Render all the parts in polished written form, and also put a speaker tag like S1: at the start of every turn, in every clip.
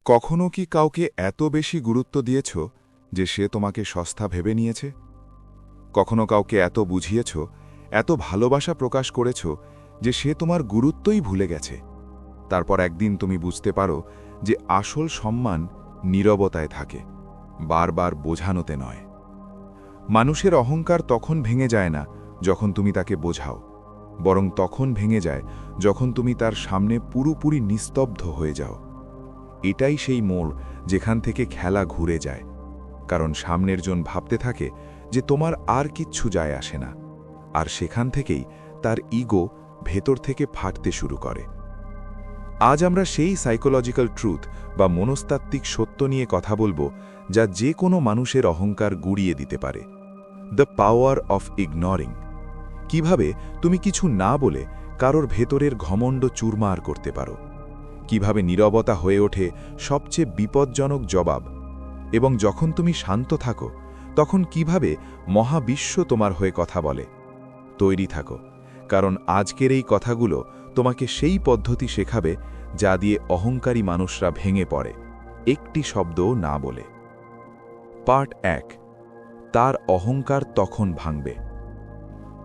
S1: কখনো কি কাউকে এত বেশি গুরুত্ব দিয়েছ যে সে তোমাকে সস্তা ভেবে নিয়েছে? কখনো কাউকে এত বুঝিয়েছ, এত ভালোবাসা প্রকাশ করেছ যে সে তোমার গুরুত্বই ভুলে গেছে? তারপর একদিন তুমি বুঝতে পারো যে আসল সম্মান নীরবতায় থাকে, বারবার বোঝানোতে নয়। মানুষের অহংকার তখন ভেঙে যায় না যখন তুমি তাকে বোঝাও, বরং তখন ভেঙে যায় যখন তুমি তার সামনে পুরোপুরি নিস্তব্ধ হয়ে যাও। এটাই সেই মোড় যেখান থেকে খেলা ঘুরে যায়, কারণ সামনের জন ভাবতে থাকে যে তোমার আর কিচ্ছু যায় আসে না, আর সেখান থেকেই তার ইগো ভেতর থেকে ফাটতে শুরু করে। আজ আমরা সেই সাইকোলজিক্যাল ট্রুথ বা মনস্তাত্ত্বিক সত্য নিয়ে কথা বলবো যা যে কোনো মানুষের অহংকার গুড়িয়ে দিতে পারে। The power of ignoring. কিভাবে তুমি কিছু না বলে কারোর ভেতরের ঘমণ্ড চুরমার করতে পারো, কিভাবে নীরবতা হয়ে ওঠে সবচেয়ে বিপজ্জনক জবাব, এবং যখন তুমি শান্ত থাকো তখন কিভাবে মহাবিশ্ব তোমার হয়ে কথা বলে। তৈরি থাকো, কারণ আজকের এই কথাগুলো তোমাকে সেই পদ্ধতি শেখাবে যা দিয়ে অহংকারী মানুষরা ভেঙে পড়ে, একটি শব্দও না বলে। পার্ট 1। তার অহংকার তখন ভাঙবে।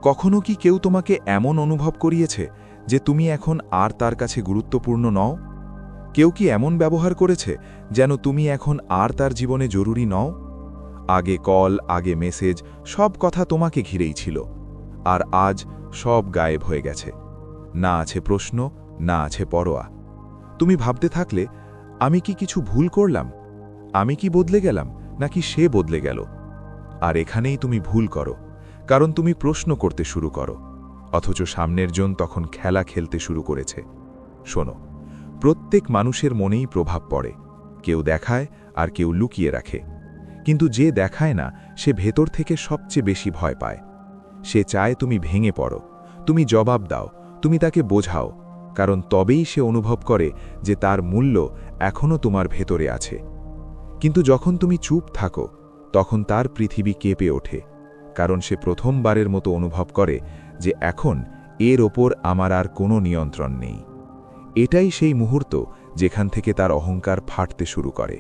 S1: কখনো কি কেউ তোমাকে এমন অনুভব করিয়েছে যে তুমি এখন আর তার কাছে গুরুত্বপূর্ণ নও? কেউ কি এমন ব্যবহার করেছে যেন তুমি এখন আর তার জীবনে জরুরি নও? আগে কল, আগে মেসেজ, সব কথা তোমাকে ঘিরেই ছিল, আর আজ সব গায়েব হয়ে গেছে। না আছে প্রশ্ন, না আছে পরোয়া। তুমি ভাবতে থাকলে, আমি কি কিছু ভুল করলাম? আমি কি বদলে গেলাম, নাকি সে বদলে গেল? আর এখানেই তুমি ভুল করো, কারণ তুমি প্রশ্ন করতে শুরু করো, অথচ সামনের জন তখন খেলা খেলতে শুরু করেছে। শোনো, প্রত্যেক মানুষের মনেই প্রভাব পড়ে, কেউ দেখায় আর কেউ লুকিয়ে রাখে। কিন্তু যে দেখায় না সে ভেতর থেকে সবচেয়ে বেশি ভয় পায়। সে চায় তুমি ভেঙে পড়ো, তুমি জবাব দাও, তুমি তাকে বোঝাও, কারণ তবেই সে অনুভব করে যে তার মূল্য এখনও তোমার ভেতরে আছে। কিন্তু যখন তুমি চুপ থাকো তখন তার পৃথিবী কেঁপে ওঠে, কারণ সে প্রথমবারের মতো অনুভব করে যে এখন এর ওপর আমার আর কোনো নিয়ন্ত্রণ নেই। এটাই সেই মুহূর্ত যেখান থেকে তার অহংকার ফাটতে শুরু করে।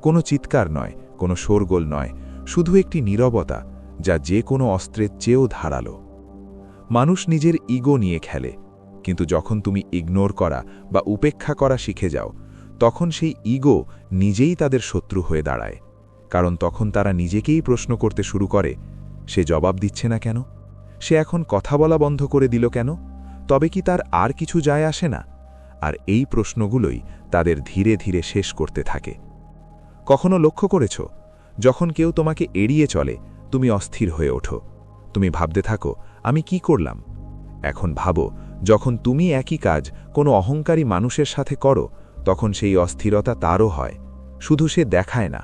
S1: কোনো চিৎকার নয়, কোনো শোরগোল নয়, শুধু একটি নীরবতা যা যে কোনো অস্ত্রের চেয়েও ধারালো। মানুষ নিজের ইগো নিয়ে খেলে, কিন্তু যখন তুমি ইগনোর করা বা উপেক্ষা করা শিখে যাও তখন সেই ইগো নিজেই তাদের শত্রু হয়ে দাঁড়ায়, কারণ তখন তারা নিজেকেই প্রশ্ন করতে শুরু করে, সে জবাব দিচ্ছে না কেন? সে এখন কথা বলা বন্ধ করে দিল কেন? তবে কি তার আর কিছু যায় আসে না? আর এই প্রশ্নগুলোই তাদের ধীরে ধীরে শেষ করতে থাকে। কখনো লক্ষ্য করেছ, যখন কেউ তোমাকে এড়িয়ে চলে তুমি অস্থির হয়ে ওঠো, তুমি ভাবতে থাকো, আমি কি করলাম? এখন ভাবো, যখন তুমি একই কাজ কোনো অহংকারী মানুষের সাথে করো তখন সেই অস্থিরতা তারও হয়, শুধু সে দেখায় না,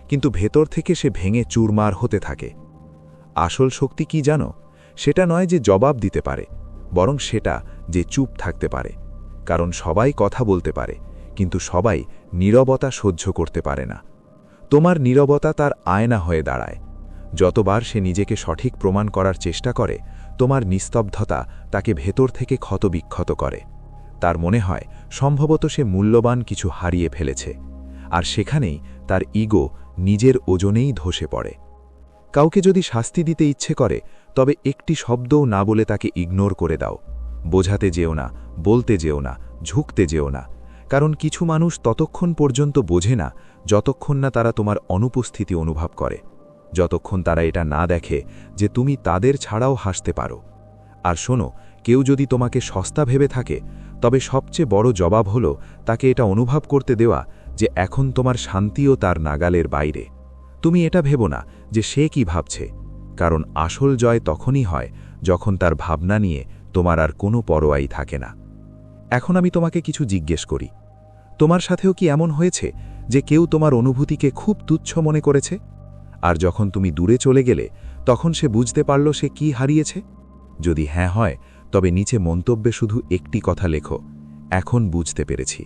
S1: কিন্তু ভেতর থেকে সে ভেঙে চুরমার হতে থাকে। আসল শক্তি কি জানো? সেটা নয় যে জবাব দিতে পারে, বরং সেটা যে চুপ থাকতে পারে। কারণ সবাই কথা বলতে পারে, কিন্তু সবাই নীরবতা সহ্য করতে পারে না। তোমার নীরবতা তার আয়না হয়ে দাঁড়ায়। যতবার সে নিজেকে সঠিক প্রমাণ করার চেষ্টা করে, তোমার নিস্তব্ধতা তাকে ভেতর থেকে ক্ষতবিক্ষত করে। তার মনে হয় সম্ভবত সে মূল্যবান কিছু হারিয়ে ফেলেছে, আর সেখানেই তার ইগো নিজের ওজনেই ধসে পড়ে। কাউকে যদি শাস্তি দিতে ইচ্ছে করে তবে একটি শব্দও না বলে তাকে ইগনোর করে দাও। বোঝাতে যেও না, বলতে যেও না, ঝুঁকতে যেও না, কারণ কিছু মানুষ ততক্ষণ পর্যন্ত বোঝে না যতক্ষণ না তারা তোমার অনুপস্থিতি অনুভব করে, যতক্ষণ তারা এটা না দেখে যে তুমি তাদের ছাড়াও হাসতে পারো। আর শোনো, কেউ যদি তোমাকে সস্তা ভেবে থাকে তবে সবচেয়ে বড় জবাব হলো তাকে এটা অনুভব করতে দেওয়া যে এখন তোমার শান্তিও তার নাগালের বাইরে। তুমি এটা ভেবো না যে সে কি ভাবছে, কারণ আসল জয় তখনই হয় যখন তার ভাবনা নিয়ে তোমার আর কোনো পরোয়াই থাকে না। এখন আমি তোমাকে কিছু জিজ্ঞেস করি, তোমার সাথেও কি এমন হয়েছে যে কেউ তোমার অনুভূতিকে খুব তুচ্ছ মনে করেছে, আর যখন তুমি দূরে চলে গেলে তখন সে বুঝতে পারল সে কি হারিয়েছে? যদি হ্যাঁ হয় তবে নিচে মন্তব্যে শুধু একটি কথা লেখো, এখন বুঝতে পেরেছি।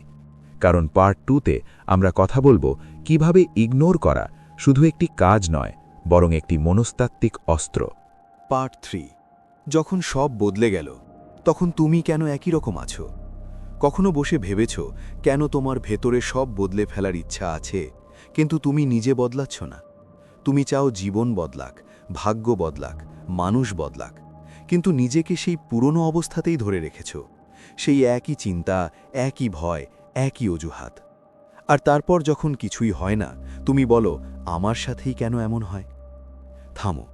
S1: কারণ পার্ট 2তে আমরা কথা বলবো কিভাবে ইগনোর করা শুধু একটি কাজ নয়, বরং একটি মনস্তাত্ত্বিক অস্ত্র।
S2: পার্ট 3। যখন সব বদলে গেল তখন তুমি কেন একই রকম আছো? কখনো বসে ভেবেছ কেন তোমার ভেতরে সব বদলে ফেলার ইচ্ছা আছে, কিন্তু তুমি নিজে বদলাচ্ছ না? তুমি চাও জীবন বদলাক, ভাগ্য বদলাক, মানুষ বদলাক, কিন্তু নিজেকে সেই পুরনো অবস্থাতেই ধরে রেখেছ। সেই একই চিন্তা, একই ভয়, একই অজুহাত। আর তারপর যখন কিছুই হয় না, তুমি বলো, আমার সাথেই কেন এমন হয়? থামো।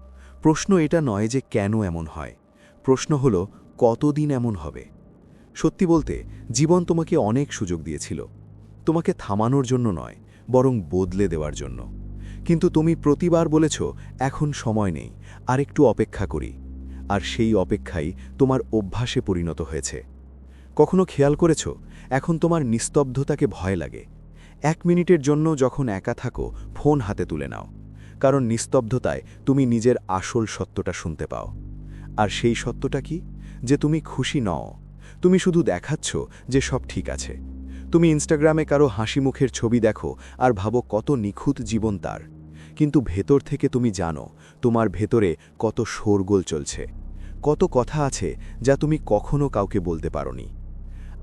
S2: প্রশ্ন এটা নয় যে কেন এমন হয়, প্রশ্ন হলো কতদিন এমন হবে। সত্যি বলতে, জীবন তোমাকে অনেক সুযোগ দিয়েছিল, তোমাকে থামানোর জন্য নয়, বরং বদলে দেওয়ার জন্য। কিন্তু তুমি প্রতিবার বলেছ, এখন সময় নেই, আর একটু অপেক্ষা করি। আর সেই অপেক্ষাই তোমার অভ্যাসে পরিণত হয়েছে। কখনো খেয়াল করেছ, এখন তোমার নিস্তব্ধতাকে ভয় লাগে? 1 মিনিটের জন্য যখন একা থাকো, ফোন হাতে তুলে নাও, কারণ নিস্তব্ধতায় তুমি নিজের আসল সত্যটা শুনতে পাও। আর সেই সত্যটা কি? যে তুমি খুশি নও। তুমি শুধু দেখাচ্ছ যে সব ঠিক আছে। তুমি ইনস্টাগ্রামে কারো হাসি মুখের ছবি দেখো আর ভাবো কত নিখুঁত জীবন তার, কিন্তু ভেতর থেকে তুমি জানো তোমার ভেতরে কত শোরগোল চলছে, কত কথা আছে যা তুমি কখনো কাউকে বলতে পারোনি।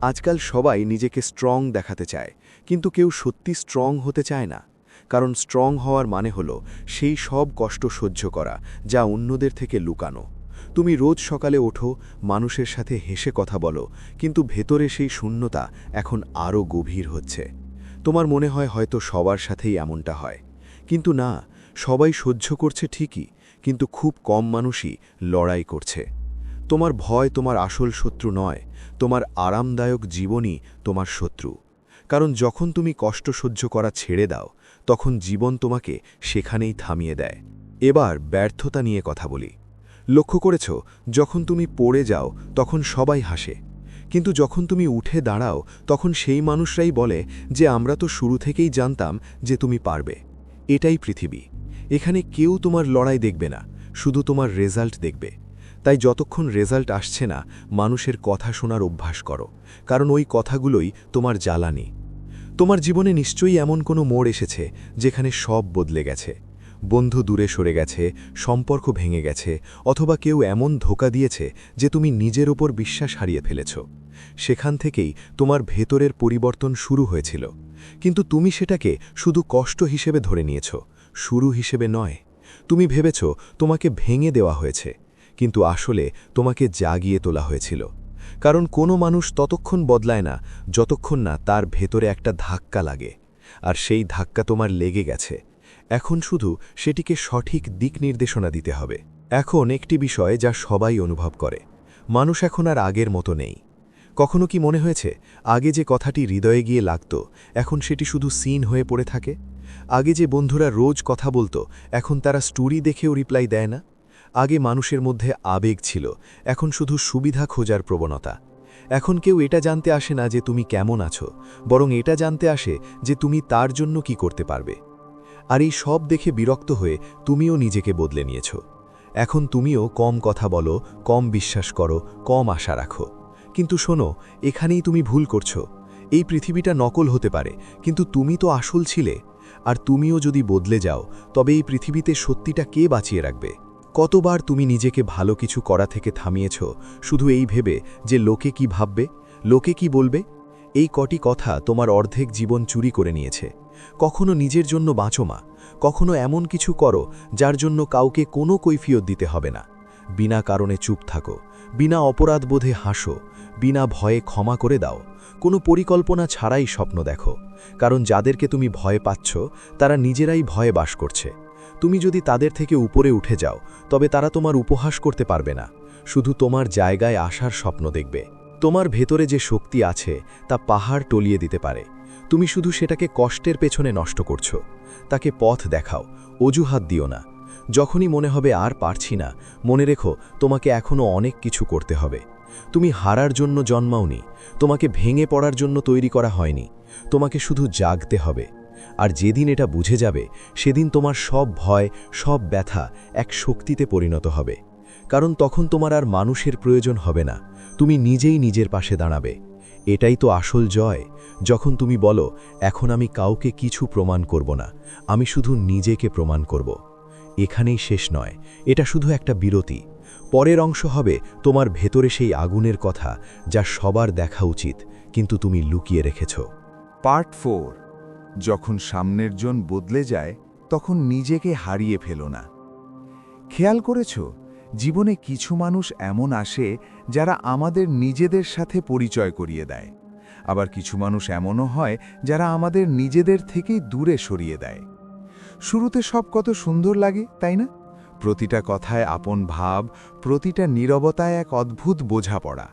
S2: আজকাল সবাই নিজেকে স্ট্রং দেখাতে চায়, কিন্তু কেউ সত্যি স্ট্রং হতে চায় না। কারণ স্ট্রং হওয়ার মানে হলো সেই সব কষ্ট সহ্য করা যা অন্যদের থেকে লুকানো। তুমি রোজ সকালে ওঠো, মানুষের সাথে হেসে কথা বলো, কিন্তু ভেতরে সেই শূন্যতা এখন আরও গভীর হচ্ছে। তোমার মনে হয় হয়তো সবার সাথেই এমনটা হয়, কিন্তু না, সবাই সহ্য করছে ঠিকই, কিন্তু খুব কম মানুষই লড়াই করছে। তোমার ভয় তোমার আসল শত্রু নয়, তোমার আরামদায়ক জীবনই তোমার শত্রু। কারণ যখন তুমি কষ্ট সহ্য করা ছেড়ে দাও, তখন জীবন তোমাকে সেখানেই থামিয়ে দেয়। এবার ব্যর্থতা নিয়ে কথা বলি। লক্ষ্য করেছ, যখন তুমি পড়ে যাও তখন সবাই হাসে, কিন্তু যখন তুমি উঠে দাঁড়াও তখন সেই মানুষরাই বলে যে আমরা তো শুরু থেকেই জানতাম যে তুমি পারবে। এটাই পৃথিবী। এখানে কেউ তোমার লড়াই দেখবে না, শুধু তোমার রেজাল্ট দেখবে। তাই যতক্ষণ রেজাল্ট আসছে না, মানুষের কথা শোনার অভ্যাস করো, কারণ ওই কথাগুলোই তোমার জ্বালানি। তোমার জীবনে নিশ্চয়ই এমন কোনো মোড় এসেছে যেখানে সব বদলে গেছে। বন্ধু দূরে সরে গেছে, সম্পর্ক ভেঙে গেছে, অথবা কেউ এমন ধোঁকা দিয়েছে যে তুমি নিজের ওপর বিশ্বাস হারিয়ে ফেলেছ। সেখান থেকেই তোমার ভেতরের পরিবর্তন শুরু হয়েছিল, কিন্তু তুমি সেটাকে শুধু কষ্ট হিসেবে ধরে নিয়েছ, শুরু হিসেবে নয়। তুমি ভেবেছ তোমাকে ভেঙে দেওয়া হয়েছে, কিন্তু আসলে তোমাকে জাগিয়ে তোলা হয়েছিল। কারণ কোনো মানুষ ততক্ষণ বদলায় না যতক্ষণ না তার ভেতরে একটা ধাক্কা লাগে, আর সেই ধাক্কা তোমার লেগে গেছে। এখন শুধু সেটিকে সঠিক দিক নির্দেশনা দিতে হবে। এখন একটি বিষয় যা সবাই অনুভব করে, মানুষ এখন আর আগের মতো নেই। কখনো কি মনে হয়েছে আগে যে কথাটি হৃদয়ে গিয়ে লাগত, এখন সেটি শুধু সিন হয়ে পড়ে থাকে? আগে যে বন্ধুরা রোজ কথা বলতো, এখন তারা স্টোরি দেখেও রিপ্লাই দেয় না? আগে মানুষের মধ্যে আবেগ ছিল, এখন শুধু সুবিধা খোঁজার প্রবণতা। এখন কেউ এটা জানতে আসে না যে তুমি কেমন আছো, বরং এটা জানতে আসে যে তুমি তার জন্য কি করতে পারবে। আর এই সব দেখে বিরক্ত হয়ে তুমিও নিজেকে বদলে নিয়েছ। এখন তুমিও কম কথা বলো, কম বিশ্বাস করো, কম আশা রাখো। কিন্তু শোনো, এখানেই তুমি ভুল করছো। এই পৃথিবীটা নকল হতে পারে, কিন্তু তুমি তো আসল ছিলে। আর তুমিও যদি বদলে যাও, তবে এই পৃথিবীতে সত্যিটা কে বাঁচিয়ে রাখবে? কতবার তুমি নিজেকে ভালো কিছু করা থেকে থামিয়েছ, শুধু এই ভেবে যে লোকে কি ভাববে, লোকে কি বলবে? এই কটি কথা তোমার অর্ধেক জীবন চুরি করে নিয়েছে। কখনো নিজের জন্য বাঁচো মা, কখনো এমন কিছু করো যার জন্য কাউকে কোনো কৈফিয়ত দিতে হবে না। বিনা কারণে চুপ থাকো, বিনা অপরাধবোধে হাসো, বিনা ভয়ে ক্ষমা করে দাও, কোনো পরিকল্পনা ছাড়াই স্বপ্ন দেখো। কারণ যাদেরকে তুমি ভয় পাচ্ছ, তারা নিজেরাই ভয়ে বাস করছে। তুমি যদি তাদের থেকে উপরে উঠে যাও, তবে তারা তোমার উপহাস করতে পারবে না, শুধু তোমার জায়গায় আসার স্বপ্ন দেখবে। তোমার ভেতরে যে শক্তি আছে তা পাহাড় টলিয়ে দিতে পারে। তুমি শুধু সেটাকে কষ্টের পেছনে নষ্ট করছো। তাকে পথ দেখাও, অজুহাত দিও না। যখনই মনে হবে আর পারছি না, মনে রেখো তোমাকে এখনও অনেক কিছু করতে হবে। তুমি হারার জন্য জন্মাওনি, তোমাকে ভেঙে পড়ার জন্য তৈরি করা হয়নি। তোমাকে শুধু জাগতে হবে। আর যেদিন এটা বুঝে যাবে, সেদিন তোমার সব ভয়, সব ব্যথা এক শক্তিতে পরিণত হবে। কারণ তখন তোমার আর মানুষের প্রয়োজন হবে না, তুমি নিজেই নিজের পাশে দাঁড়াবে। এটাই তো আসল জয়, যখন তুমি বলো, এখন আমি কাউকে কিছু প্রমাণ করব না, আমি শুধু নিজেকে প্রমাণ করব। এখানেই শেষ নয়, এটা শুধু একটা বিরতি। পরের অংশ হবে তোমার ভেতরে সেই আগুনের কথা যা সবার দেখা উচিত কিন্তু তুমি লুকিয়ে রেখেছ।
S1: পার্ট 4। যখন সামনের জন বদলে যায় তখন নিজেকে হারিয়ে ফেলো না। খেয়াল করেছ, জীবনে কিছু মানুষ এমন আসে যারা আমাদের নিজেদের সাথে পরিচয় করিয়ে দেয়, আবার কিছু মানুষ এমনও হয় যারা আমাদের নিজেদের থেকেই দূরে সরিয়ে দেয়। শুরুতে সব কত সুন্দর লাগে, তাই না? প্রতিটা কথায় আপন ভাব, প্রতিটা নীরবতায় এক অদ্ভুত বোঝাপড়া।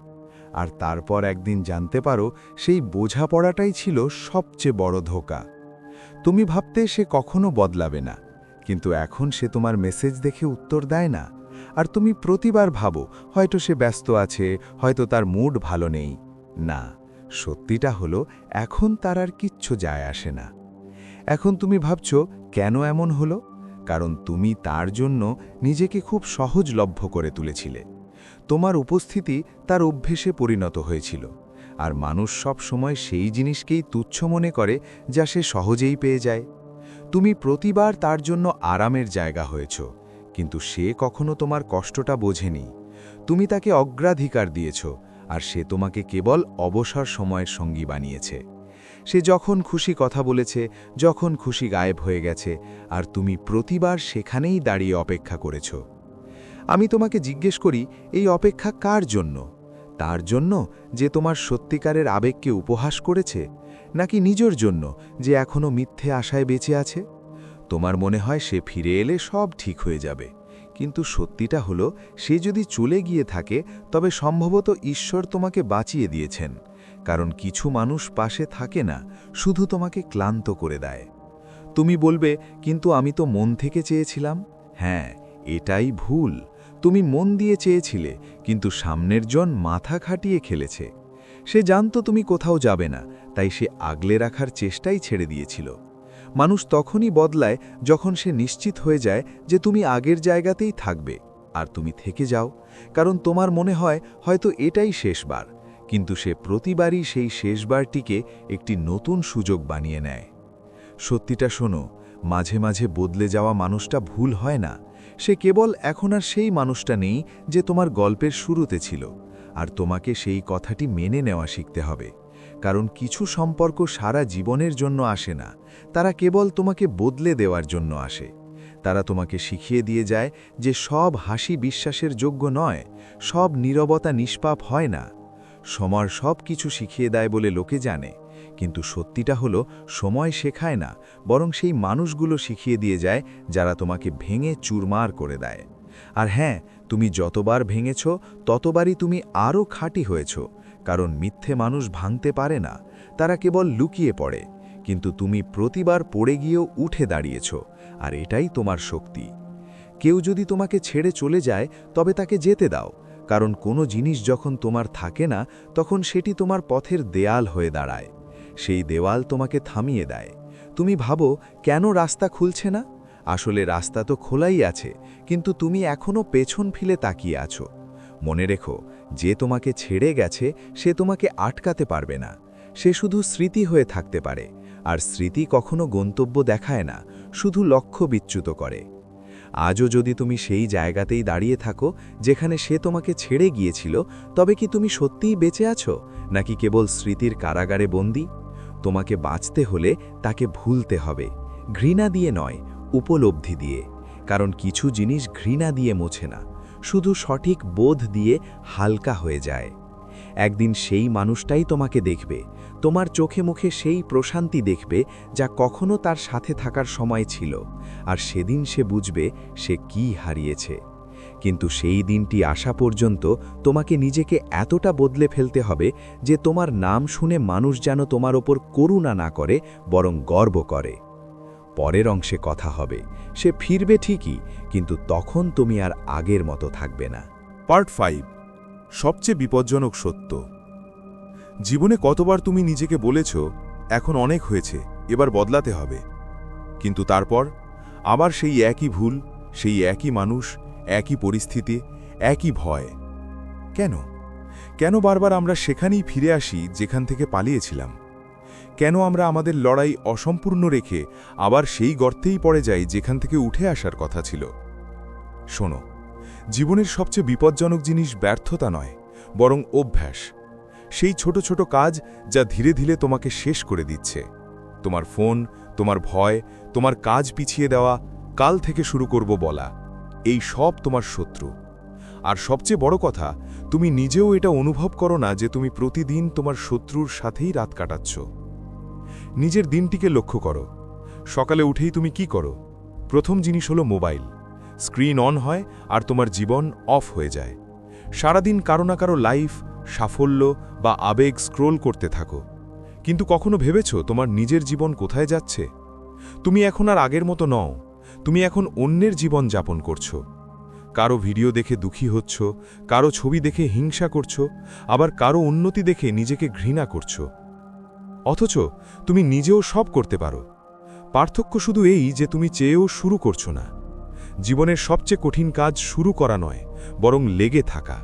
S1: আর তারপর একদিন জানতে পারো সেই বোঝাপড়াটাই ছিল সবচেয়ে বড় ধোঁকা। তুমি ভাবতে সে কখনো বদলাবে না, কিন্তু এখন সে তোমার মেসেজ দেখে উত্তর দেয় না। আর তুমি প্রতিবার ভাবো হয়তো সে ব্যস্ত আছে, হয়তো তার মুড ভালো নেই। না, সত্যিটা হলো এখন তার আর কিচ্ছু যায় আসে না। এখন তুমি ভাবছো কেন এমন হলো? কারণ তুমি তার জন্য নিজেকে খুব সহজলভ্য করে তুলেছিলে। তোমার উপস্থিতি তার অভ্যেসে পরিণত হয়েছিল, আর মানুষ সব সময় সেই জিনিসকেই তুচ্ছ মনে করে যা সে সহজেই পেয়ে যায়। তুমি প্রতিবার তার জন্য আরামের জায়গা হয়েছ, কিন্তু সে কখনো তোমার কষ্টটা বোঝেনি। তুমি তাকে অগ্রাধিকার দিয়েছ, আর সে তোমাকে কেবল অবসর সময়ের সঙ্গী বানিয়েছে। সে যখন খুশি কথা বলেছে, যখন খুশি গায়েব হয়ে গেছে, আর তুমি প্রতিবার সেখানেই দাঁড়িয়ে অপেক্ষা করেছ। আমি তোমাকে জিজ্ঞেস করি, এই অপেক্ষা কার জন্য? তার জন্য যে তোমার সত্যিকারের আবেগকে উপহাস করেছে, নাকি নিজের জন্য যে এখনও মিথ্যে আশায় বেঁচে আছে? তোমার মনে হয় সে ফিরে এলে সব ঠিক হয়ে যাবে, কিন্তু সত্যিটা হলো সে যদি চলে গিয়ে থাকে তবে সম্ভবত ঈশ্বর তোমাকে বাঁচিয়ে দিয়েছেন, কারণ কিছু মানুষ পাশে থাকে না, শুধু তোমাকে ক্লান্ত করে দেয়। তুমি বলবে, কিন্তু আমি তো মন থেকে চেয়েছিলাম। হ্যাঁ, এটাই ভুল। তুমি মন দিয়ে চেয়েছিলে, কিন্তু সামনের জন মাথা খাটিয়ে খেলেছে। সে জানতো তুমি কোথাও যাবে না, তাই সে আগলে রাখার চেষ্টাই ছেড়ে দিয়েছিল। মানুষ তখনই বদলায় যখন সে নিশ্চিত হয়ে যায় যে তুমি আগের জায়গাতেই থাকবে, আর তুমি থেকে যাও, কারণ তোমার মনে হয় হয়তো এটাই শেষবার। কিন্তু সে প্রতিবারই সেই শেষবারটিকে একটি নতুন সুযোগ বানিয়ে নেয়। সত্যিটা শোনো, মাঝে মাঝে বদলে যাওয়া মানুষটা ভুল হয় না। সে কেবল এখন আর সেই মানুষটা নেই যে তোমার গল্পের শুরুতে ছিল, আর তোমাকে সেই কথাটি মেনে নেওয়া শিখতে হবে। কারণ কিছু সম্পর্ক সারা জীবনের জন্য আসে না, তারা কেবল তোমাকে বদলে দেওয়ার জন্য আসে। তারা তোমাকে শিখিয়ে দিয়ে যায় যে সব হাসি বিশ্বাসের যোগ্য নয়, সব নীরবতা নিষ্পাপ হয় না। সময় সব কিছু শিখিয়ে দেয় বলে লোকে জানে, কিন্তু সত্যিটা হলো সময় শেখায় না, বরং সেই মানুষগুলো শিখিয়ে দিয়ে যায় যারা তোমাকে ভেঙে চুরমার করে দেয়। আর হ্যাঁ, তুমি যতবার ভেঙেছ ততবারই তুমি আরও খাঁটি হয়েছ, কারণ মিথ্যে মানুষ ভাঙতে পারে না, তারা কেবল লুকিয়ে পড়ে। কিন্তু তুমি প্রতিবার পড়ে গিয়েও উঠে দাঁড়িয়েছ, আর এটাই তোমার শক্তি। কেউ যদি তোমাকে ছেড়ে চলে যায় তবে তাকে যেতে দাও, কারণ কোনো জিনিস যখন তোমার থাকে না তখন সেটি তোমার পথের দেয়াল হয়ে দাঁড়ায়। সেই দেওয়াল তোমাকে থামিয়ে দেয়। তুমি ভাবো কেন রাস্তা খুলছে না? আসলে রাস্তা তো খোলাই আছে, কিন্তু তুমি এখনও পেছন ফিরে তাকিয়ে আছো। মনে রেখো, যে তোমাকে ছেড়ে গেছে সে তোমাকে আটকাতে পারবে না। সে শুধু স্মৃতি হয়ে থাকতে পারে, আর স্মৃতি কখনো গন্তব্য দেখায় না, শুধু লক্ষ্য বিচ্যুত করে। আজও যদি তুমি সেই জায়গাতেই দাঁড়িয়ে থাকো যেখানে সে তোমাকে ছেড়ে গিয়েছিল, তবে কি তুমি সত্যিই বেঁচে আছো, নাকি কেবল স্মৃতির কারাগারে বন্দী? তোমাকে বাঁচতে হলে তাকে ভুলতে হবে, ঘৃণা দিয়ে নয়, উপলব্ধি দিয়ে। কারণ কিছু জিনিস ঘৃণা দিয়ে মোছে না, শুধু সঠিক বোধ দিয়ে হালকা হয়ে যায়। একদিন সেই মানুষটাই তোমাকে দেখবে, তোমার চোখে মুখে সেই প্রশান্তি দেখবে যা কখনো তার সাথে থাকার সময় ছিল, আর সেদিন সে বুঝবে সে কি হারিয়েছে। কিন্তু সেই দিনটি আসা পর্যন্ত তোমাকে নিজেকে এতটা বদলে ফেলতে হবে যে তোমার নাম শুনে মানুষ যেন তোমার ওপর করুণা না করে, বরং গর্ব করে। পরের অংশে কথা হবে, সে ফিরবে ঠিকই, কিন্তু তখন তুমি আর আগের মতো থাকবে না। পার্ট 5। সবচেয়ে বিপজ্জনক সত্য। জীবনে কতবার তুমি নিজেকে বলেছ, এখন অনেক হয়েছে, এবার বদলাতে হবে। কিন্তু তারপর আবার সেই একই ভুল, সেই একই মানুষ, একই পরিস্থিতি, একই ভয়। কেন কেন বারবার আমরা সেখানেই ফিরে আসি যেখান থেকে পালিয়েছিলাম? কেন আমরা আমাদের লড়াই অসম্পূর্ণ রেখে আবার সেই গর্তেই পড়ে যাই যেখান থেকে উঠে আসার কথা ছিল? শোনো, জীবনের সবচেয়ে বিপজ্জনক জিনিস ব্যর্থতা নয়, বরং অভ্যাস। সেই ছোট ছোট কাজ যা ধীরে ধীরে তোমাকে শেষ করে দিচ্ছে। তোমার ফোন, তোমার ভয়, তোমার কাজ পিছিয়ে দেওয়া, কাল থেকে শুরু করব বলা, এই সব তোমার শত্রু। আর সবচেয়ে বড় কথা, তুমি নিজেও এটা অনুভব করো না যে তুমি প্রতিদিন তোমার শত্রুর সাথেই রাত কাটাচ্ছ। নিজের দিনটিকে লক্ষ্য করো। সকালে উঠেই তুমি কি করো? প্রথম জিনিস হলো মোবাইল। স্ক্রিন অন হয় আর তোমার জীবন অফ হয়ে যায়। সারাদিন কারো না কারো লাইফ, সাফল্য বা আবেগ স্ক্রোল করতে থাকো। কিন্তু কখনো ভেবেছ তোমার নিজের জীবন কোথায় যাচ্ছে? তুমি এখন আর আগের মতো নও। তুমি এখন অন্যের জীবন যাপন করছো। কারো ভিডিও দেখে দুঃখী হচ্ছ, কারো ছবি দেখে হিংসা করছো, আবার কারো উন্নতি দেখে নিজেকে ঘৃণা করছো। অথচ তুমি নিজেও সব করতে পারো। পার্থক্য শুধু এই যে তুমি চেয়েও শুরু করছো না। জীবনের সবচেয়ে কঠিন কাজ শুরু করা নয়, বরং লেগে থাকা।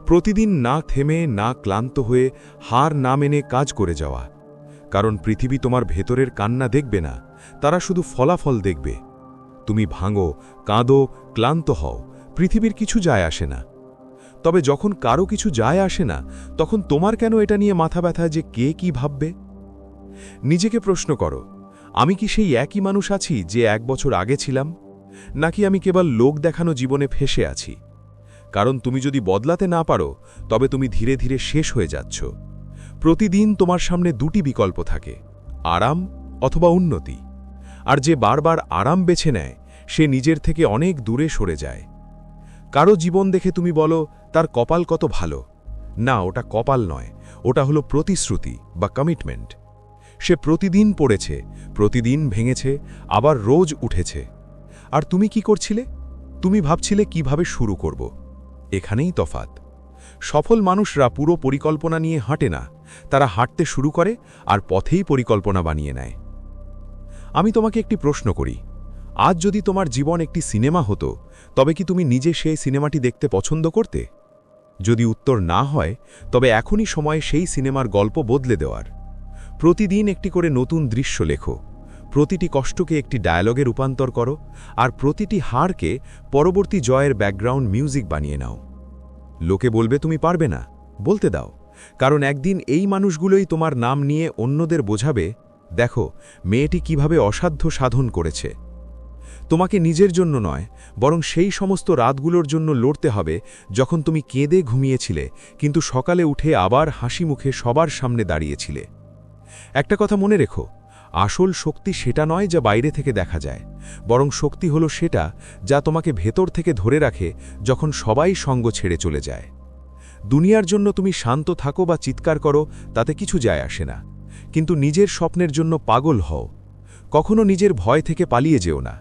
S1: প্রতিদিন না থেমে, না ক্লান্ত হয়ে, হার না মেনে কাজ করে যাওয়া। কারণ পৃথিবী তোমার ভেতরের কান্না দেখবে না, তারা শুধু ফলাফল দেখবে। তুমি ভাঙো, কাঁদো, ক্লান্ত হও, পৃথিবীর কিছু যায় আসে না। তবে যখন কারো কিছু যায় আসে না, তখন তোমার কেন এটা নিয়ে মাথা ব্যথা যে কে কি ভাববে? নিজেকে প্রশ্ন করো, আমি কি সেই একই মানুষ আছি যে 1 বছর আগে ছিলাম? নাকি আমি কেবল লোক দেখানো জীবনে ফেসে আছি? কারণ তুমি যদি বদলাতে না পারো, তবে তুমি ধীরে ধীরে শেষ হয়ে যাচ্ছ। প্রতিদিন তোমার সামনে দুটি বিকল্প থাকে, আরাম অথবা উন্নতি। আর যে বারবার আরাম বেছে নেয়, সে নিজের থেকে অনেক দূরে সরে যায়। কারো জীবন দেখে তুমি বলো তার কপাল কত ভালো। না, ওটা কপাল নয়, ওটা হলো প্রতিশ্রুতি বা কমিটমেন্ট। সে প্রতিদিন পড়েছে, প্রতিদিন ভেঙেছে, আবার রোজ উঠেছে। আর তুমি কি করছিলে? তুমি ভাবছিলে কিভাবে শুরু করব। এখানেই তফাৎ। সফল মানুষরা পুরো পরিকল্পনা নিয়ে হাঁটে না, তারা হাঁটতে শুরু করে আর পথেই পরিকল্পনা বানিয়ে নেয়। আমি তোমাকে একটি প্রশ্ন করি, আজ যদি তোমার জীবন একটি সিনেমা হতো, তবে কি তুমি নিজে সেই সিনেমাটি দেখতে পছন্দ করতে? যদি উত্তর না হয়, তবে এখনই সময় সেই সিনেমার গল্প বদলে দেওয়ার। প্রতিদিন একটি করে নতুন দৃশ্য লেখো, প্রতিটি কষ্টকে একটি ডায়ালগে রূপান্তর করো, আর প্রতিটি হারকে পরবর্তী জয়ের ব্যাকগ্রাউন্ড মিউজিক বানিয়ে নাও। লোকে বলবে তুমি পারবে না, বলতে দাও, কারণ একদিন এই মানুষগুলোই তোমার নাম নিয়ে অন্যদের বোঝাবে, দেখো মেয়েটি কিভাবে অসাধ্য সাধন করেছে। তোমাকে নিজের জন্য নয়, বরং সেই সমস্ত রাতগুলোর জন্য লড়তে হবে যখন তুমি কেঁদে ঘুমিয়েছিলে, কিন্তু সকালে উঠে আবার হাসি মুখে সবার সামনে দাঁড়িয়েছিলে। একটা কথা মনে রেখো, আসল শক্তি সেটা নয় যা বাইরে থেকে দেখা যায়, বরং শক্তি হলো সেটা যা তোমাকে ভেতর থেকে ধরে রাখে যখন সবাই সঙ্গ ছেড়ে চলে যায়। দুনিয়ার জন্য তুমি শান্ত থাকো বা চিৎকার করো, তাতে কিছু যায় আসে না, কিন্তু নিজের স্বপ্নের জন্য পাগল হও। কখনো নিজের ভয় থেকে পালিয়ে যেও না,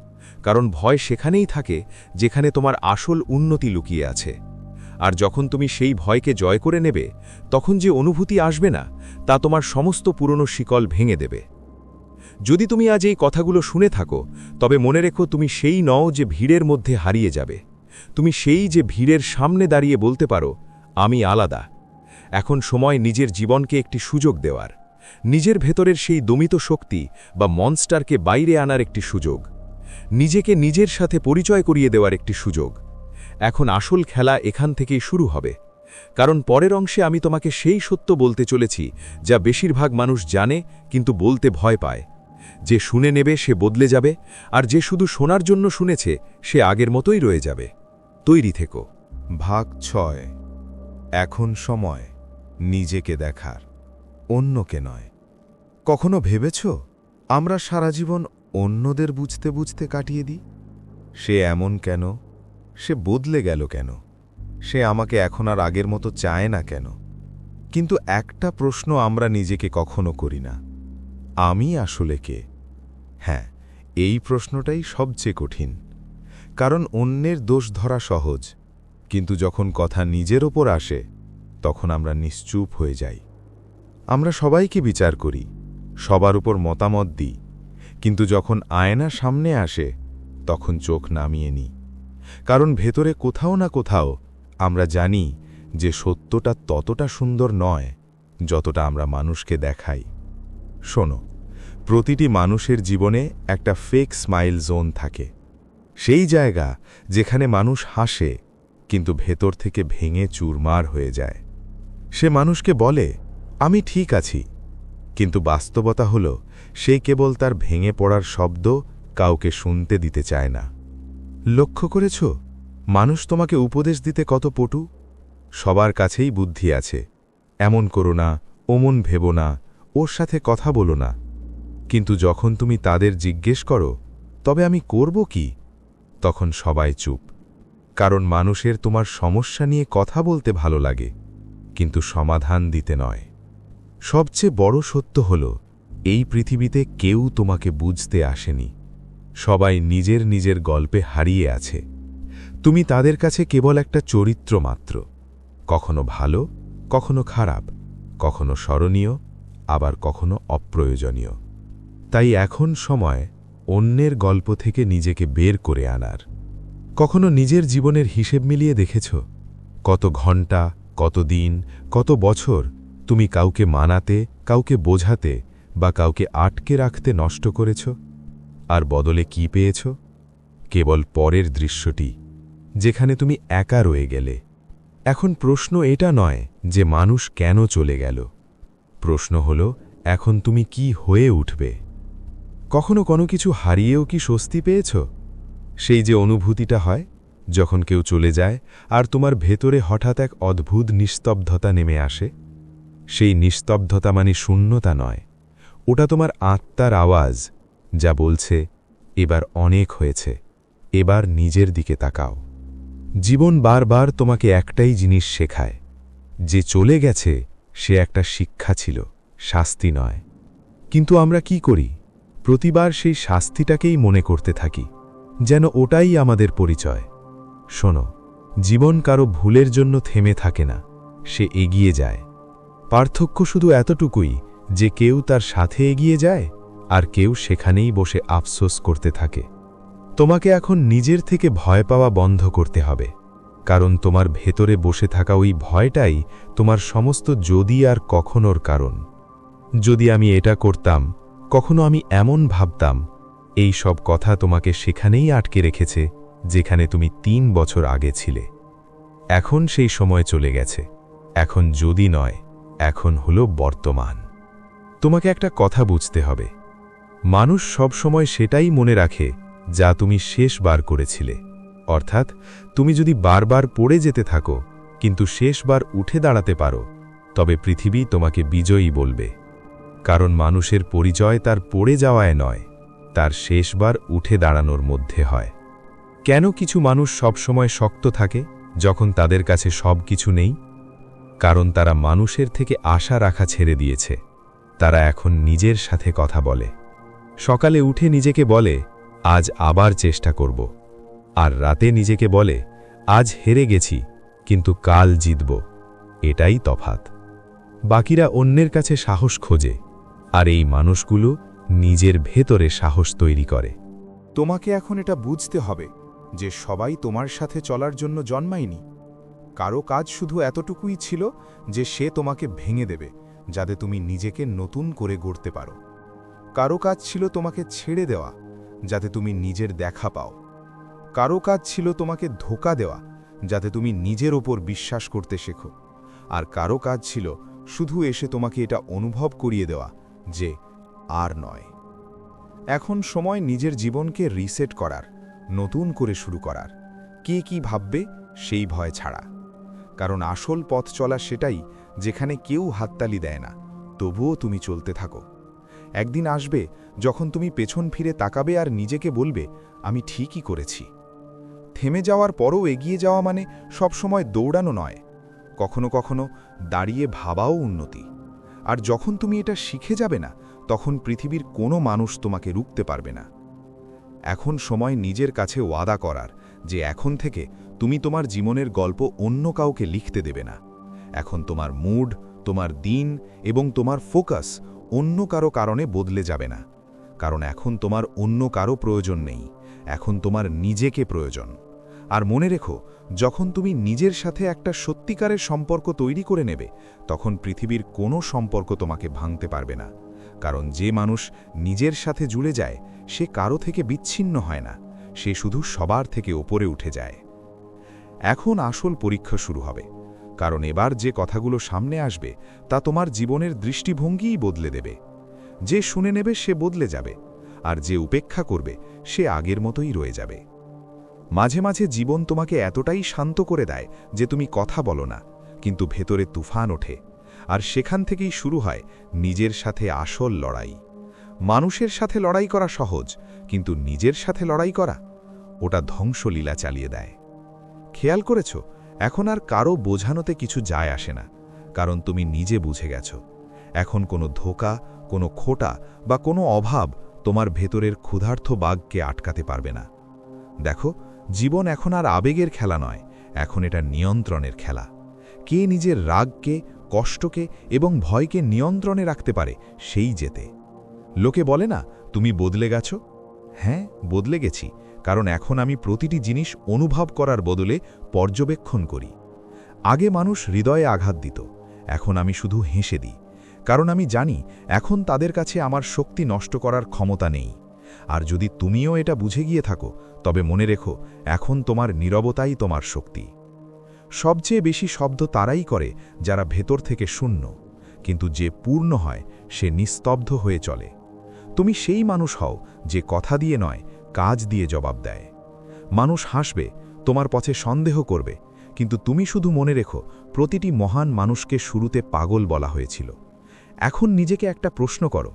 S1: কারণ ভয় সেখানেই থাকে যেখানে তোমার আসল উন্নতি লুকিয়ে আছে। আর যখন তুমি সেই ভয়কে জয় করে নেবে, তখন যে অনুভূতি আসবে না, তা তোমার সমস্ত পুরনো শিকল ভেঙে দেবে। যদি তুমি আজ এই কথাগুলো শুনে থাকো, তবে মনে রেখো তুমি সেই নও যে ভিড়ের মধ্যে হারিয়ে যাবে। তুমি সেই যে ভিড়ের সামনে দাঁড়িয়ে বলতে পারো, আমি আলাদা। এখন সময় নিজের জীবনকে একটি সুযোগ দেওয়ার, নিজের ভেতরের সেই দমিত শক্তি বা মনস্টারকে বাইরে আনার একটি সুযোগ, নিজেকে নিজের সাথে পরিচয় করিয়ে দেওয়ার একটি সুযোগ। এখন আসল খেলা এখান থেকেই শুরু হবে, কারণ পরের অংশে আমি তোমাকে সেই সত্য বলতে চলেছি যা বেশিরভাগ মানুষ জানে কিন্তু বলতে ভয় পায়। যে শুনে নেবে সে বদলে যাবে, আর যে শুধু শোনার জন্য শুনেছে সে আগের মতোই রয়ে যাবে। তৈরি থেকো।
S3: ভাগ 6। এখন সময় নিজেকে দেখার, অন্যকে নয়। কখনো ভেবেছ আমরা সারা জীবন অন্যদের বুঝতে বুঝতে কাটিয়ে দিই? সে এমন কেন? সে বদলে গেল কেন? সে আমাকে এখন আর আগের মতো চায় না কেন? কিন্তু একটা প্রশ্ন আমরা নিজেকে কখনো করি না, আমি আসলে কে? হ্যাঁ, এই প্রশ্নটাই সবচেয়ে কঠিন। কারণ অন্যের দোষ ধরা সহজ, কিন্তু যখন কথা নিজের ওপর আসে, তখন আমরা নিশ্চুপ হয়ে যাই। আমরা সবাইকে বিচার করি, সবার উপর মতামত দিই, কিন্তু যখন আয়না সামনে আসে, তখন চোখ নামিয়ে নিই। কারণ ভেতরে কোথাও না কোথাও আমরা জানি যে সত্যটা ততটা সুন্দর নয় যতটা আমরা মানুষকে দেখাই। শোনো, প্রতিটি মানুষের জীবনে একটা ফেক স্মাইল জোন থাকে। সেই জায়গা যেখানে মানুষ হাসে কিন্তু ভেতর থেকে ভেঙে চুরমার হয়ে যায়। সে মানুষকে বলে, আমি ঠিক আছি, কিন্তু বাস্তবতা হল সে কেবল তার ভেঙে পড়ার শব্দ কাউকে শুনতে দিতে চায় না। লক্ষ্য করেছ মানুষ তোমাকে উপদেশ দিতে কত পটু? সবার কাছেই বুদ্ধি আছে, এমন করো না, ওমন ভেবো না, ওর সাথে কথা বলো না। কিন্তু যখন তুমি তাদের জিজ্ঞেস করো, তবে আমি করব কি, তখন সবাই চুপ। কারণ মানুষের তোমার সমস্যা নিয়ে কথা বলতে ভালো লাগে, কিন্তু সমাধান দিতে নয়। সবচেয়ে বড় সত্য হল এই পৃথিবীতে কেউ তোমাকে বুঝতে আসেনি। সবাই নিজের নিজের গল্পে হারিয়ে আছে। তুমি তাদের কাছে কেবল একটা চরিত্র মাত্র, কখনো ভালো, কখনো খারাপ, কখনো স্মরণীয়, আবার কখনো অপ্রয়োজনীয়। তাই এখন সময় অন্যের গল্প থেকে নিজেকে বের করে আনার। কখনো নিজের জীবনের হিসেব মিলিয়ে দেখেছ কত ঘন্টা, কত দিন, কত বছর তুমি কাউকে মানাতে, কাউকে বোঝাতে বা কাউকে আটকে রাখতে নষ্ট করেছ? আর বদলে কি পেয়েছ? কেবল পরের দৃশ্যটি, যেখানে তুমি একা রয়ে গেলে। এখন প্রশ্ন এটা নয় যে মানুষ কেন চলে গেল, প্রশ্ন হল এখন তুমি কি হয়ে উঠবে। কখনো কোনো কিছু হারিয়েও কি স্বস্তি পেয়েছ? সেই যে অনুভূতিটা হয় যখন কেউ চলে যায় আর তোমার ভেতরে হঠাৎ এক অদ্ভুত নিস্তব্ধতা নেমে আসে। সেই নিস্তব্ধতা মানে শূন্যতা নয়, ওটা তোমার আত্মার আওয়াজ, যা বলছে এবার অনেক হয়েছে, এবার নিজের দিকে তাকাও। জীবন বারবার তোমাকে একটাই জিনিস শেখায়, যে চলে গেছে সে একটা শিক্ষা ছিল, শাস্তি নয়। কিন্তু আমরা কি করি? প্রতিবার সেই শাস্তিটাকেই মনে করতে থাকি, যেন ওটাই আমাদের পরিচয়। শোনো, জীবন কারো ভুলের জন্য থেমে থাকে না, সে এগিয়ে যায়। পার্থক্য শুধু এতটুকুই যে কেউ তার সাথে এগিয়ে যায় আর কেউ সেখানেই বসে আফসোস করতে থাকে। তোমাকে এখন নিজের থেকে ভয় পাওয়া বন্ধ করতে হবে, কারণ তোমার ভেতরে বসে থাকা ওই ভয়টাই তোমার সমস্ত যদি আর কখনোর কারণ। যদি আমি এটা করতাম, কখনো আমি এমন ভাবতাম, এই সব কথা তোমাকে সেখানেই আটকে রেখেছে যেখানে তুমি 3 বছর আগে ছিলে। এখন সেই সময় চলে গেছে। এখন যদি নয়, এখন হলো বর্তমান। তোমাকে একটা কথা বুঝতে হবে, মানুষ সব সময় সেটাই মনে রাখে যা তুমি শেষবার করেছিলে। অর্থাৎ তুমি যদি বারবার পড়ে যেতে থাকো কিন্তু শেষবার উঠে দাঁড়াতে পারো, তবে পৃথিবী তোমাকে বিজয়ী বলবে। কারণ মানুষের পরিচয় তার পড়ে যাওয়ায় নয়, তার শেষবার উঠে দাঁড়ানোর মধ্যে হয়। কেন কিছু মানুষ সবসময় শক্ত থাকে যখন তাদের কাছে সব কিছু নেই? কারণ তারা মানুষের থেকে আশা রাখা ছেড়ে দিয়েছে। তারা এখন নিজের সাথে কথা বলে। সকালে উঠে নিজেকে বলে, আজ আবার চেষ্টা করব। আর রাতে নিজেকে বলে, আজ হেরে গেছি কিন্তু কাল জিতব। এটাই তফাৎ। বাকিরা অন্যের কাছে সাহস খোঁজে, আর এই মানুষগুলো নিজের ভেতরে সাহস তৈরি করে।
S1: তোমাকে এখন এটা বুঝতে হবে যে সবাই তোমার সাথে চলার জন্য জন্মায়নি। কারো কাজ শুধু এতটুকুই ছিল যে সে তোমাকে ভেঙে দেবে, যাতে তুমি নিজেকে নতুন করে গড়তে পারো। কারো কাজ ছিল তোমাকে ছেড়ে দেওয়া, যাতে তুমি নিজের দেখা পাও। কারো কাজ ছিল তোমাকে ধোঁকা দেওয়া, যাতে তুমি নিজের ওপর বিশ্বাস করতে শেখো। আর কারো কাজ ছিল শুধু এসে তোমাকে এটা অনুভব করিয়ে দেওয়া যে আর নয়। এখন সময় নিজের জীবনকে রিসেট করার, নতুন করে শুরু করার। কে কি ভাববে সেই ভয় ছাড়া। কারণ আসল পথ চলা সেটাই যেখানে কেউ হাততালি দেয় না, তবুও তুমি চলতে থাকো। একদিন আসবে যখন তুমি পেছন ফিরে তাকাবে আর নিজেকে বলবে, আমি ঠিকই করেছি। থেমে যাওয়ার পরও এগিয়ে যাওয়া মানে সবসময় দৌড়ানো নয়, কখনো কখনো দাঁড়িয়ে ভাবাও উন্নতি। আর যখন তুমি এটা শিখে যাবে না, তখন পৃথিবীর কোনো মানুষ তোমাকে রুখতে পারবে না। এখন সময় নিজের কাছে ওয়াদা করার যে এখন থেকে তুমি তোমার জীবনের গল্প অন্য কাউকে লিখতে দেবে না। এখন তোমার মুড, তোমার দিন এবং তোমার ফোকাস অন্য কারো কারণে বদলে যাবে না। কারণ এখন তোমার অন্য কারো প্রয়োজন নেই, এখন তোমার নিজেকে প্রয়োজন। আর মনে রেখো, যখন তুমি নিজের সাথে একটা সত্যিকারের সম্পর্ক তৈরি করে নেবে, তখন পৃথিবীর কোনো সম্পর্ক তোমাকে ভাঙতে পারবে না। কারণ যে মানুষ নিজের সাথে জুড়ে যায় সে কারো থেকে বিচ্ছিন্ন হয় না, সে শুধু সবার থেকে ওপরে উঠে যায়।
S3: এখন আসল পরীক্ষা শুরু হবে, কারণ এবার যে কথাগুলো সামনে আসবে তা তোমার জীবনের দৃষ্টিভঙ্গিই বদলে দেবে। যে শুনে নেবে সে বদলে যাবে, আর যে উপেক্ষা করবে সে আগের মতোই রয়ে যাবে। মাঝে মাঝে জীবন তোমাকে এতটাই শান্ত করে দেয় যে তুমি কথা বলো না, কিন্তু ভেতরে তুফান ওঠে, আর সেখান থেকেই শুরু হয় নিজের সাথে আসল লড়াই। মানুষের সাথে লড়াই করা সহজ, কিন্তু নিজের সাথে লড়াই করা, ওটা ধ্বংসলীলা চালিয়ে দেয়। খেয়াল করেছ, এখন আর কারো বোঝানোতে কিছু যায় আসে না, কারণ তুমি নিজে বুঝে গেছ। এখন কোনো ধোঁকা, কোনো খোটা বা কোনো অভাব তোমার ভেতরের ক্ষুধার্ত বাঘকে আটকাতে পারবে না। দেখো, জীবন এখন আর আবেগের খেলা নয়, এখন এটা নিয়ন্ত্রণের খেলা। কে নিজের রাগকে, কষ্টকে এবং ভয়কে নিয়ন্ত্রণে রাখতে পারে সেই জেতে। লোকে বলে না, তুমি বদলে গেছ। হ্যাঁ, বদলে গেছি, কারণ এখন আমি প্রতিটি জিনিস অনুভব করার বদলে পর্যবেক্ষণ করি। আগে মানুষ হৃদয়ে আঘাত দিত, এখন আমি শুধু হেসে দিই, কারণ আমি জানি এখন তাদের কাছে আমার শক্তি নষ্ট করার ক্ষমতা নেই। আর যদি তুমিও এটা বুঝে গিয়ে থাকো, তবে মনে রেখো, এখন তোমার নীরবতাই তোমার শক্তি। সবচেয়ে বেশি শব্দ তারাই করে যারা ভেতর থেকে শূন্য, কিন্তু যে পূর্ণ হয় সে নিস্তব্ধ হয়ে চলে। তুমি সেই মানুষ হও যে কথা দিয়ে নয়, কাজ দিয়ে জবাব দেয়। মানুষ হাসবে, তোমার পথে সন্দেহ করবে, কিন্তু তুমি শুধু মনে রেখো, প্রতিটি মহান মানুষকে শুরুতে পাগল বলা হয়েছিল। এখন নিজেকে একটা প্রশ্ন করো,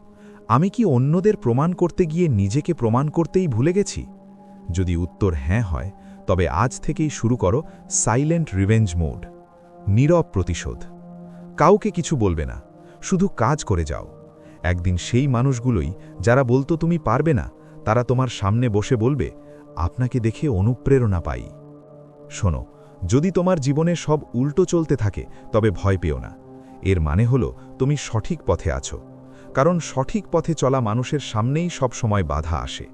S3: আমি কি অন্যদের প্রমাণ করতে গিয়ে নিজেকে প্রমাণ করতেই ভুলে গেছি? যদি উত্তর হ্যাঁ হয়, তবে আজ থেকেই শুরু করো সাইলেন্ট রিভেঞ্জ মোড, নীরব প্রতিশোধ। কাউকে কিছু বলবে না, শুধু কাজ করে যাও। একদিন সেই মানুষগুলোই যারা বলতো তুমি পারবে না, তারা তোমার সামনে বসে বলবে, আপনাকে দেখে অনুপ্রেরণা পাই। শোনো, যদি তোমার জীবনে সব উল্টো চলতে থাকে, তবে ভয় পেও না। এর মানে হলো তুমি সঠিক পথে আছো, কারণ সঠিক পথে চলা মানুষের সামনেই সব সময় বাধা আসে।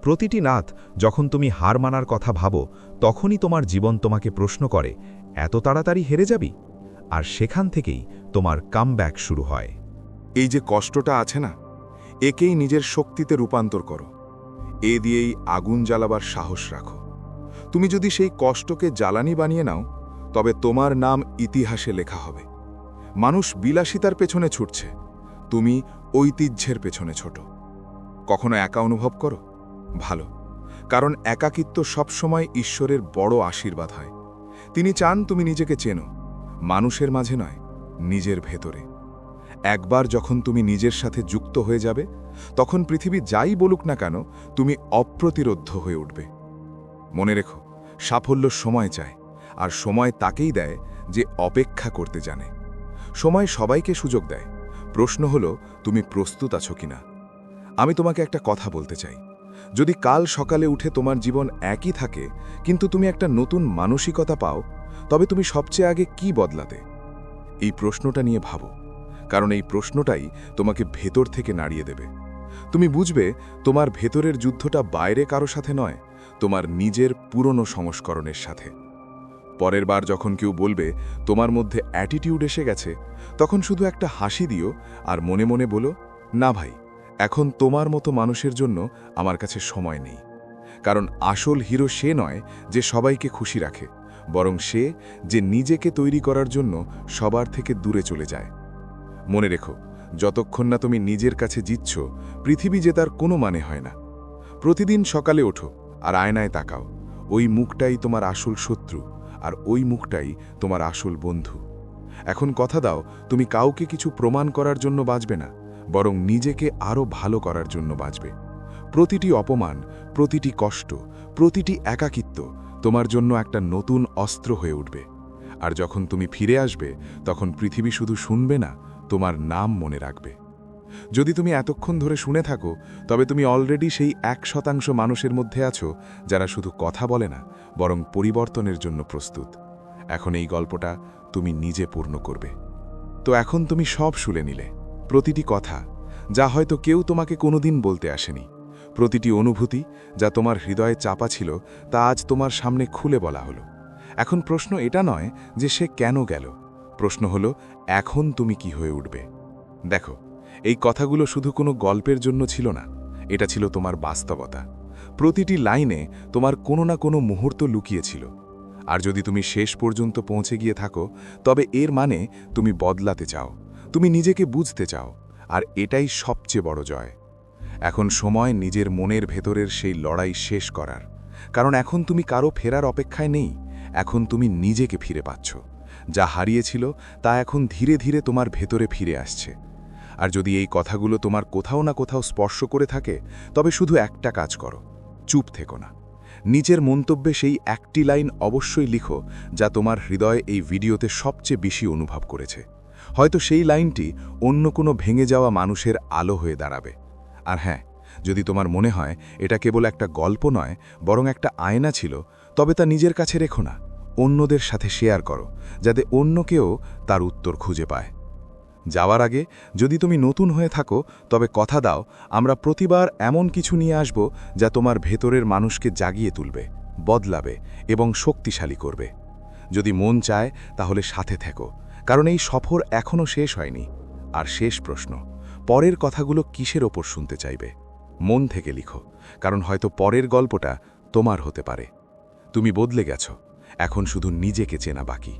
S3: প্রতিটি রাত যখন তুমি হার মানার কথা ভাবো, তখনই তোমার জীবন তোমাকে প্রশ্ন করে, এত তাড়াতাড়ি হেরে যাবি? আর সেখান থেকেই তোমার কামব্যাক শুরু হয়।
S1: এই যে কষ্টটা আছে না, একেই নিজের শক্তিতে রূপান্তর করো। এ দিয়েই আগুন জ্বালাবার সাহস রাখো। তুমি যদি সেই কষ্টকে জ্বালানি বানিয়ে নাও, তবে তোমার নাম ইতিহাসে লেখা হবে। মানুষ বিলাসিতার পেছনে ছুটছে, তুমি ঐতিহ্যের পেছনে ছোট। কখনো একা অনুভব করো? ভালো, কারণ একাকিত্ব সবসময় ঈশ্বরের বড় আশীর্বাদ হয়। তিনি চান তুমি নিজেকে চেনো, মানুষের মাঝে নয়, নিজের ভেতরে। একবার যখন তুমি নিজের সাথে যুক্ত হয়ে যাবে, তখন পৃথিবী যাই বলুক না কেন, তুমি অপ্রতিরোধ্য হয়ে উঠবে। মনে রেখো, সাফল্য সময় চায়, আর সময় তাকেই দেয় যে অপেক্ষা করতে জানে। সময় সবাইকে সুযোগ দেয়, প্রশ্ন হলো তুমি প্রস্তুত আছো কিনা। আমি তোমাকে একটা কথা বলতে চাই, যদি কাল সকালে উঠে তোমার জীবন একই থাকে, কিন্তু তুমি একটা নতুন মানসিকতা পাও, তবে তুমি সবচেয়ে আগে কি বদলাতে? এই প্রশ্নটা নিয়ে ভাবো, কারণ এই প্রশ্নটাই তোমাকে ভেতর থেকে নাড়িয়ে দেবে। তুমি বুঝবে তোমার ভেতরের যুদ্ধটা বাইরে কারো সাথে নয়, তোমার নিজের পুরনো সংস্করণের সাথে। পরের বার যখন কেউ বলবে তোমার মধ্যে অ্যাটিটিউড এসে গেছে, তখন শুধু একটা হাসি দিও আর মনে মনে বলো, না ভাই, এখন তোমার মতো মানুষের জন্য আমার কাছে সময় নেই। কারণ আসল হিরো সে নয় যে সবাইকে খুশি রাখে, বরং সে যে নিজেকে তৈরি করার জন্য সবার থেকে দূরে চলে যায়। মনে রেখো, যতক্ষণ না তুমি নিজের কাছে জিতছ, পৃথিবী জেতার কোনো মানে হয় না। প্রতিদিন সকালে ওঠো আর আয়নায় তাকাও, ওই মুখটাই তোমার আসল শত্রু, আর ওই মুখটাই তোমার আসল বন্ধু। এখন কথা দাও, তুমি কাউকে কিছু প্রমাণ করার জন্য বাঁচবে না, বরং নিজেকে আরও ভালো করার জন্য বাঁচবে। প্রতিটি অপমান, প্রতিটি কষ্ট, প্রতিটি একাকিত্ব তোমার জন্য একটা নতুন অস্ত্র হয়ে উঠবে। আর যখন তুমি ফিরে আসবে, তখন পৃথিবী শুধু শুনবে না, তোমার নাম মনে রাখবে। যদি তুমি এতক্ষণ ধরে শুনে থাকো, তবে তুমি অলরেডি সেই 1% মানুষের মধ্যে আছো যারা শুধু কথা বলে না, বরং পরিবর্তনের জন্য প্রস্তুত। এখন এই গল্পটা তুমি নিজে পূর্ণ করবে। তো এখন তুমি সব শুনে নিলে, প্রতিটি কথা যা হয়তো কেউ তোমাকে কোনোদিন বলতে আসেনি, প্রতিটি অনুভূতি যা তোমার হৃদয়ে চাপা ছিল, তা আজ তোমার সামনে খুলে বলা হলো। এখন প্রশ্ন এটা নয় যে সে কেন গেল, প্রশ্ন হলো এখন তুমি কি হয়ে উঠবে। দেখো, এই কথাগুলো শুধু কোনো গল্পের জন্য ছিল না, এটা ছিল তোমার বাস্তবতা। প্রতিটি লাইনে তোমার কোনো না কোনো মুহূর্ত লুকিয়েছিল। আর যদি তুমি শেষ পর্যন্ত পৌঁছে গিয়ে থাকো, তবে এর মানে তুমি বদলাতে চাও, তুমি নিজেকে বুঝতে চাও, আর এটাই সবচেয়ে বড় জয়। এখন সময় নিজের মনের ভেতরের সেই লড়াই শেষ করার, কারণ এখন তুমি কারো ফেরার অপেক্ষায় নেই, এখন তুমি নিজেকে ফিরে পাচ্ছ। যা হারিয়েছিল তা এখন ধীরে ধীরে তোমার ভেতরে ফিরে আসছে। আর যদি এই কথাগুলো তোমার কোথাও না কোথাও স্পর্শ করে থাকে, তবে শুধু একটা কাজ করো, চুপ থেকো না। নিজের মন্তব্যে সেই একটি লাইন অবশ্যই লিখো যা তোমার হৃদয় এই ভিডিওতে সবচেয়ে বেশি অনুভব করেছে। হয়তো সেই লাইনটি অন্য কোনো ভেঙে যাওয়া মানুষের আলো হয়ে দাঁড়াবে। আর হ্যাঁ, যদি তোমার মনে হয় এটা কেবল একটা গল্প নয়, বরং একটা আয়না ছিল, তবে তা নিজের কাছে রেখো না, অন্যদের সাথে শেয়ার করো, যাতে অন্য কেউ তার উত্তর খুঁজে পায়। যাওয়ার আগে যদি তুমি নতুন হয়ে থাকো, তবে কথা দাও, আমরা প্রতিবার এমন কিছু নিয়ে আসব যা তোমার ভেতরের মানুষকে জাগিয়ে তুলবে, বদলাবে এবং শক্তিশালী করবে। যদি মন চায় তাহলে সাথে থেকো, কারণ এই সফর এখনও শেষ হয়নি। আর শেষ প্রশ্ন, পরের কথাগুলো কিসের ওপর শুনতে চাইবে? মন থেকে লিখো, কারণ হয়তো পরের গল্পটা তোমার হতে পারে। তুমি বদলে গেছো, এখন শুধু নিজেকে চেনা বাকি।